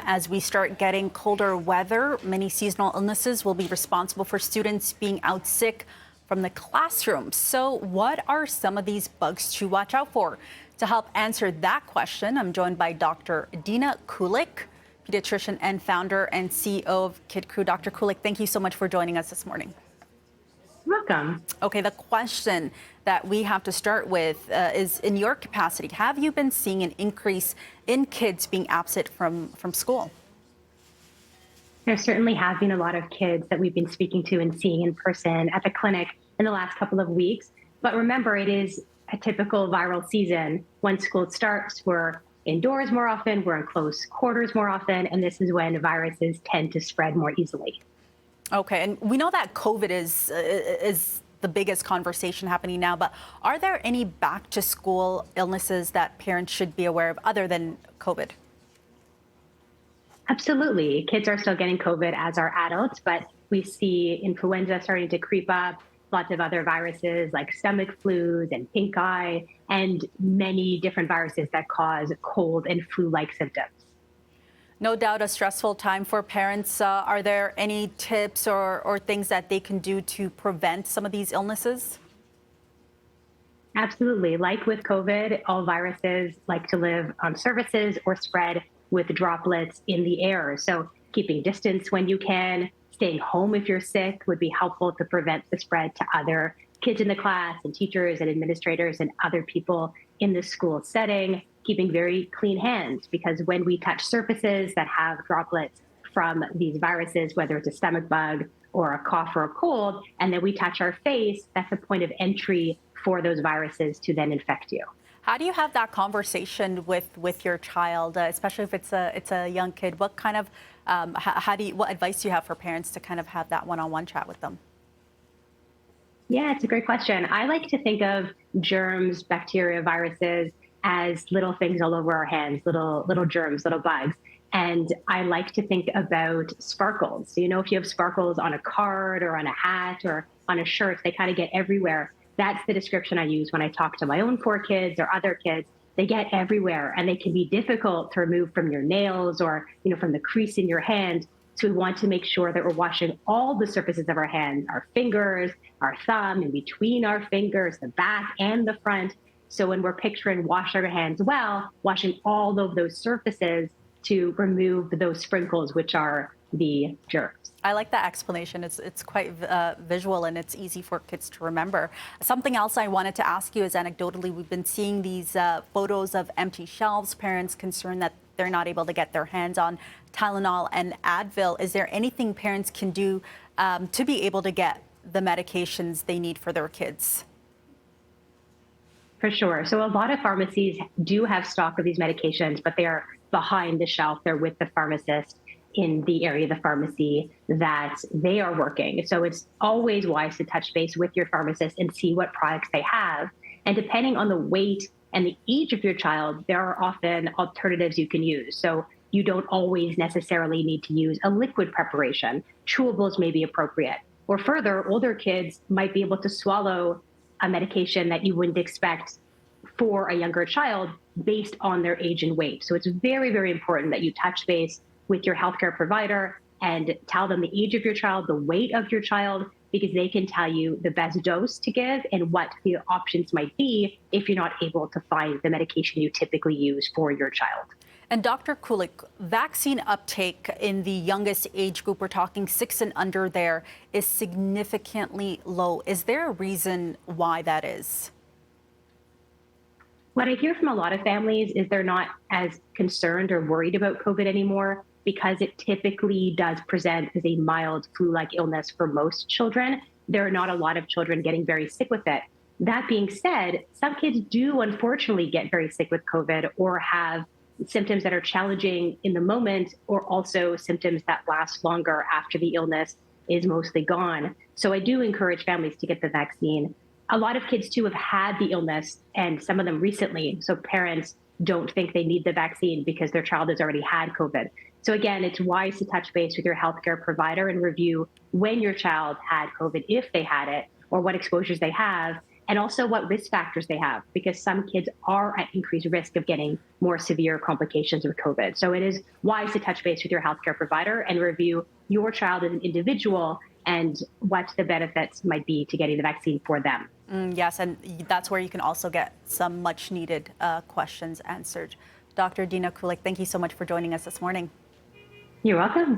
As we start getting colder weather, many seasonal illnesses will be responsible for students being out sick from the classroom. So what are some of these bugs to watch out for? To help answer that question, I'm joined by Dr. Dina Kulik, pediatrician and founder and CEO of Kidcrew. Dr. Kulik, thank you so much for joining us this morning. Welcome. Okay, the question that we have to start with is, in your capacity, have you been seeing an increase in kids being absent from school? There certainly have been a lot of kids that we've been speaking to and seeing in person at the clinic in the last couple of weeks. But remember, it is a typical viral season. When school starts, we're indoors more often, we're in close quarters more often, and this is when viruses tend to spread more easily. Okay, and we know that COVID is the biggest conversation happening now, but are there any back to school illnesses that parents should be aware of other than COVID? Absolutely. Kids are still getting COVID as are adults, but we see influenza starting to creep up, lots of other viruses like stomach flus and pink eye, and many different viruses that cause cold and flu-like symptoms. No doubt a stressful time for parents. Are there any tips or things that they can do to prevent some of these illnesses? Absolutely. Like with COVID, all viruses like to live on surfaces or spread with droplets in the air. So keeping distance when you can, staying home if you're sick would be helpful to prevent the spread to other kids in the class and teachers and administrators and other people in the school setting. Keeping very clean hands, because when we touch surfaces that have droplets from these viruses, whether it's a stomach bug or a cough or a cold, and then we touch our face, that's a point of entry for those viruses to then infect you. How do you have that conversation with your child, especially if it's a young kid? What kind of what advice do you have for parents to kind of have that one-on-one chat with them? Yeah, it's a great question. I like to think of germs, bacteria, viruses as little things all over our hands, little germs, little bugs. And I like to think about sparkles. So, if you have sparkles on a card or on a hat or on a shirt, they kind of get everywhere. That's the description I use when I talk to my own 4 kids or other kids. They get everywhere and they can be difficult to remove from your nails or, from the crease in your hand. So we want to make sure that we're washing all the surfaces of our hands, our fingers, our thumb, in between our fingers, the back and the front. So when we're picturing wash our hands well, washing all of those surfaces to remove those sprinkles, which are the germs. I like that explanation. It's quite visual and it's easy for kids to remember. Something else I wanted to ask you is, anecdotally, we've been seeing these photos of empty shelves, parents concerned that they're not able to get their hands on Tylenol and Advil. Is there anything parents can do to be able to get the medications they need for their kids? For sure. So a lot of pharmacies do have stock of these medications, but they are behind the shelf. They're with the pharmacist in the area of the pharmacy that they are working. So it's always wise to touch base with your pharmacist and see what products they have. And depending on the weight and the age of your child, there are often alternatives you can use. So you don't always necessarily need to use a liquid preparation. Chewables may be appropriate. Or further, older kids might be able to swallow a medication that you wouldn't expect for a younger child based on their age and weight. So it's very, very important that you touch base with your healthcare provider and tell them the age of your child, the weight of your child, because they can tell you the best dose to give and what the options might be if you're not able to find the medication you typically use for your child. And Dr. Kulik, vaccine uptake in the youngest age group, we're talking 6 and under there, is significantly low. Is there a reason why that is? What I hear from a lot of families is they're not as concerned or worried about COVID anymore because it typically does present as a mild flu-like illness for most children. There are not a lot of children getting very sick with it. That being said, some kids do unfortunately get very sick with COVID or have symptoms that are challenging in the moment, or also symptoms that last longer after the illness is mostly gone. So I do encourage families to get the vaccine. A lot of kids too have had the illness, and some of them recently. So parents don't think they need the vaccine because their child has already had COVID. So again, it's wise to touch base with your healthcare provider and review when your child had COVID, if they had it, or what exposures they have, and also what risk factors they have, because some kids are at increased risk of getting more severe complications with COVID. So it is wise to touch base with your healthcare provider and review your child as an individual and what the benefits might be to getting the vaccine for them. Yes, and that's where you can also get some much needed questions answered. Dr. Dina Kulik, thank you so much for joining us this morning. You're welcome.